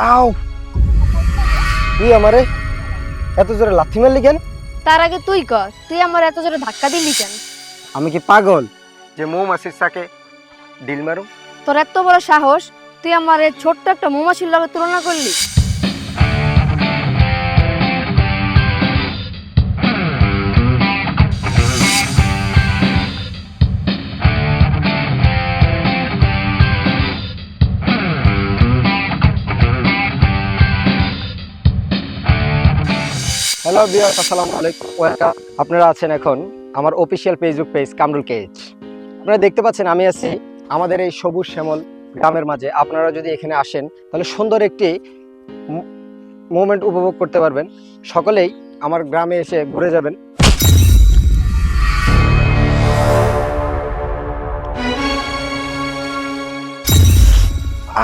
আও, তুই আমারে এত জোরে লাথি মারলি কেন? তার আগে তুই কর, তুই আমার এত জোরে ধাক্কা দিলি কেন? আমি কি পাগল যে মৌমাছির সাথে ডিল মারু? তোর এত বড় সাহস, তুই আমার এই ছোট্ট একটা মৌমাছির লগে তুলনা করলি? হ্যালো ভিউয়ার্স, আসসালামু আলাইকুম, ওয়েলকাম। আপনারা আছেন এখন আমার official Facebook page Kamrul cage. আপনারা দেখতে পাচ্ছেন আমি আছি আমাদের এই সবুজ শ্যামল গ্রামের মাঝে। আপনারা যদি এখানে আসেন তাহলে সুন্দর একটি মোমেন্ট উপভোগ করতে পারবেন। সকলেই আমার গ্রামে এসে ঘুরে যাবেন।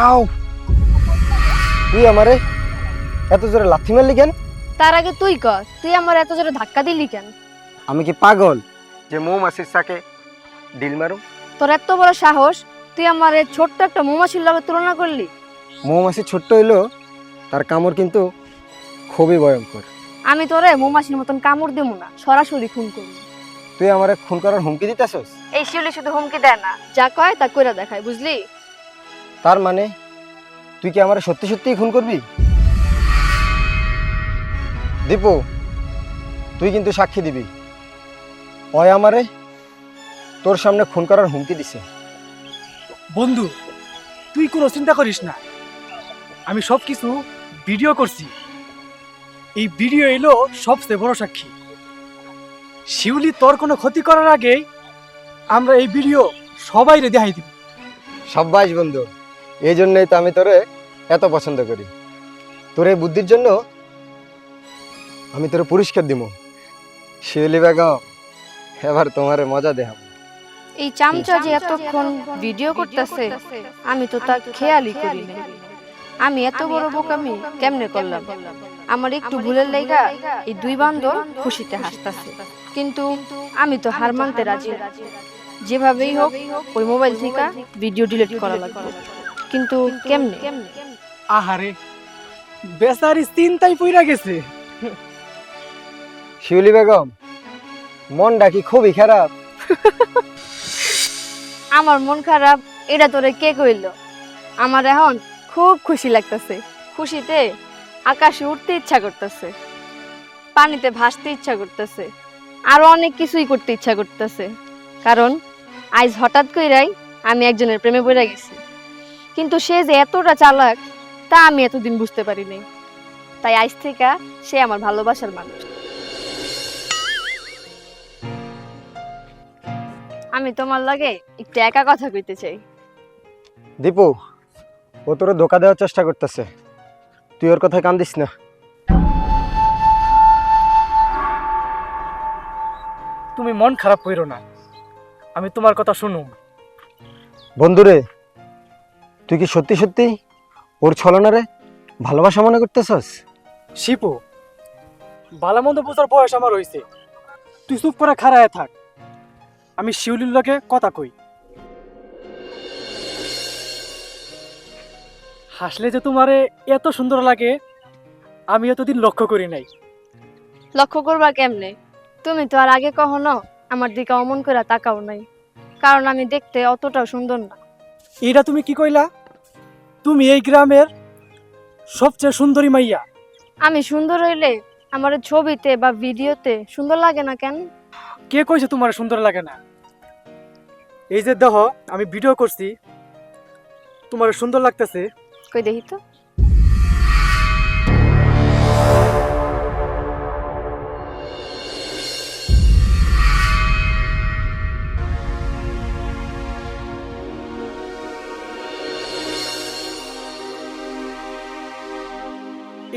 আও, তুই আমারে এত জোরে লাথি মারলি কেন? তার আগে তুই কর, তুই আমার এত জোরে ধাক্কা দিলি কেন? আমি কি পাগল যে মৌমাছির সাথে ডিল মারু? তোর এত বড় সাহস, তুই আমার এই ছোট্ট একটা মৌমাছির লগে তুলনা করলি? মৌমাছি ছোট্ট হইলো, তার কামড় কিন্তু খুবই ভয়ঙ্কর। আমি তোরে মৌমাছির মতন কামড় দেবো না, সরাসরি খুন করবো। তুই আমারে খুন করার হুমকি দিতেছস? এই শিউলি শুধু হুমকি দেয় না, যা কয় তা কইরা দেখায়, বুঝলি? তার মানে তুই কি আমারে সত্যি সত্যিই খুন করবি? দীপু, তুই কিন্তু সাক্ষী দিবি। ওই আমারে তোর সামনে খুন করার হুমকি দিছে। বন্ধু, তুই কোনো চিন্তা করিস না, আমি সব কিছু ভিডিও করছি। এই ভিডিও এলো সবচেয়ে বড় সাক্ষী। শিউলি তোর কোনো ক্ষতি করার আগেই আমরা এই ভিডিও সবাইরে দেখাই দিব। সাব্বাস বন্ধু, এই জন্যই তো আমি তোরে এত পছন্দ করি। তোর এই বুদ্ধির জন্য আমি তোরে পুরস্কার দিব। শিউলি বেগম, এবার তোমারে মজা দেখাবো। এই চামচা যে এতক্ষণ ভিডিও করতেছে, আমি তো তা খেয়ালই করি না। আমি এত বড় বোকামি কেমনে করলাম? আমার একটু ভুলের লাইগা এই দুই বান্দর খুশিতে হাসতেছে, কিন্তু আমি তো হার মানতে রাজি না। যেভাবেই হোক ওই মোবাইল থেকে ভিডিও ডিলিট করা লাগবে, কিন্তু কেমনে? আহারে, বেচারি চিন্তায় পইরা গেছে। শিউলি বেগম, মনটা কি খুবই খারাপ? আমার মন খারাপ এটা তোরে কে কইল? আমার এখন খুব খুশি লাগতেছে। খুশিতে আকাশে উঠতে ইচ্ছা করতেছে, পানিতে ভাসতে ইচ্ছা করতেছে, আরো অনেক কিছুই করতে ইচ্ছা করতেছে। কারণ আজ হঠাৎ কইরাই আমি একজনের প্রেমে পড়ে গেছি, কিন্তু সে যে এতটা চালাক তা আমি এতদিন বুঝতে পারি নাই। তাই আজ থেকে সে আমার ভালোবাসার মানুষ। আমি তোমার লাগে একটু একা কথা কইতে চাই। দীপু, ও তোরে ধোকা দেওয়ার চেষ্টা করতেছে, তুই ওর কথায় কান দিস না। তুমি মন খারাপ কইরো না, আমি তোমার কথা শুনুম। বন্ধুরে, তুই কি সত্যি সত্যি ওর ছলনারে ভালোবাসা মনে করতেছস? শিপু, ভালোমন্দ বোঝার বয়স আমার হইছে, তুই চুপ করে খাড়ায় থাক, আমি শিউলির লগে কথা কই। হাসলে যে তোমারে এত সুন্দর লাগে আমি এতদিন লক্ষ্য করি নাই। লক্ষ্য করবা কেমনে? তুমি তো আর আগে কখনো আমার দিকে অমন করে তাকাও নাই, কারণ আমি দেখতে অতটাও সুন্দর না। এটা তুমি কি কইলা? তুমি এই গ্রামের সবচেয়ে সুন্দরী মাইয়া। আমি সুন্দর হইলে আমার ছবিতে বা ভিডিওতে সুন্দর লাগে না কেন? কে কইছে তোমার সুন্দর লাগে না? এই যে দেখো, আমি ভিডিও করছি, তোমার সুন্দর লাগতেছে। কই দেখি তো।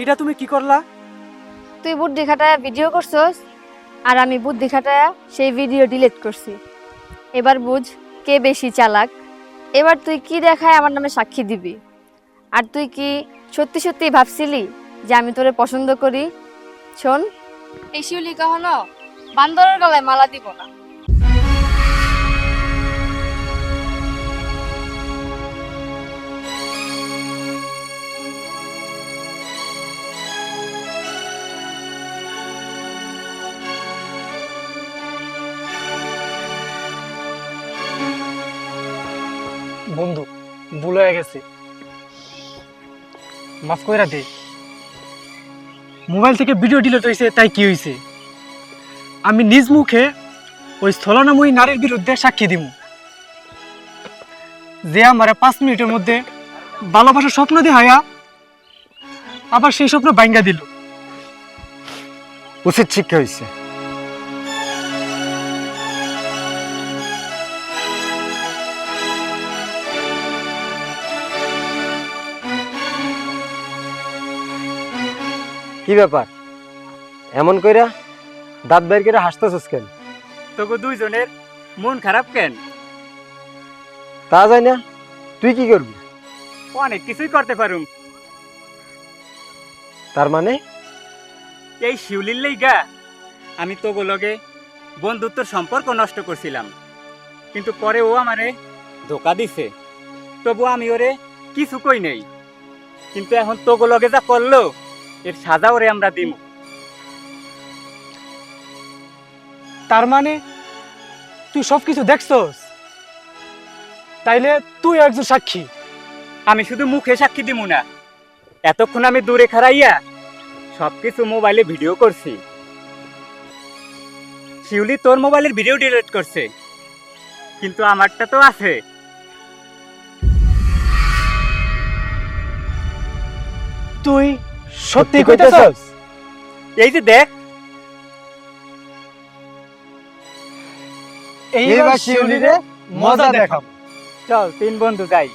এটা তুমি কি করলা? তুই বুদ্ধি খাটায়া ভিডিও করছস, আর আমি বুদ্ধি খাটায়া সেই ভিডিও ডিলিট করছি। এবার বুঝ কে বেশি চালাক। এবার তুই কি দেখায় আমার নামে সাক্ষী দিবি? আর তুই কি সত্যি সত্যি ভাবছিলি যে আমি তোরে পছন্দ করি? শোন, এই শিউলি কখনো বান্দরের গলায় মালা দিব না। বন্ধু ভুল হয়ে গেছে, মাফ কইরা দে। মোবাইল থেকে ভিডিও ডিলিট হয়েছে, তাই কি হয়েছে? আমি নিজ মুখে ওই স্থলনাময়ী নারীর বিরুদ্ধে সাক্ষী দিব, যে আমার 5 মিনিটের মধ্যে ভালোবাসার স্বপ্ন দেখায়া আবার সেই স্বপ্ন ভাঙ্গা দিল। উচিত শিক্ষা হয়েছে। কি ব্যাপার, এমন কইরা দাঁত বের করে হাসতেছস কেন? তোকে দুইজনের মন খারাপ কেন? তা যায় না, তুই কি করবি? অনেক কিছুই করতে পারুম। তার মানে এই শিউলির লাইগা আমি তোকে লগে বন্ধুত্বর সম্পর্ক নষ্ট করছিলাম, কিন্তু পরে ও আমারে ধোকা দিছে। তবু আমি ওরে কিছু কই নাই, কিন্তু এখন তোকে লগে যা করলো এর সাজা ওরে আমরা দিব। তার মানে তুই সবকিছু দেখছস, তাইলে তুই একজন সাক্ষী। আমি শুধু মুখে সাক্ষী দিব না, এতক্ষণ আমি দূরে খাড়াইয়া সবকিছু মোবাইলে ভিডিও করছি। শিউলি তোর মোবাইলের ভিডিও ডিলিট করছে, কিন্তু আমারটা তো আছে। তুই সত্যি কইতেছস? এই যে দেখ, এইবার শিউলিরে মজা দেখাম। চল 3 বন্ধু যাই।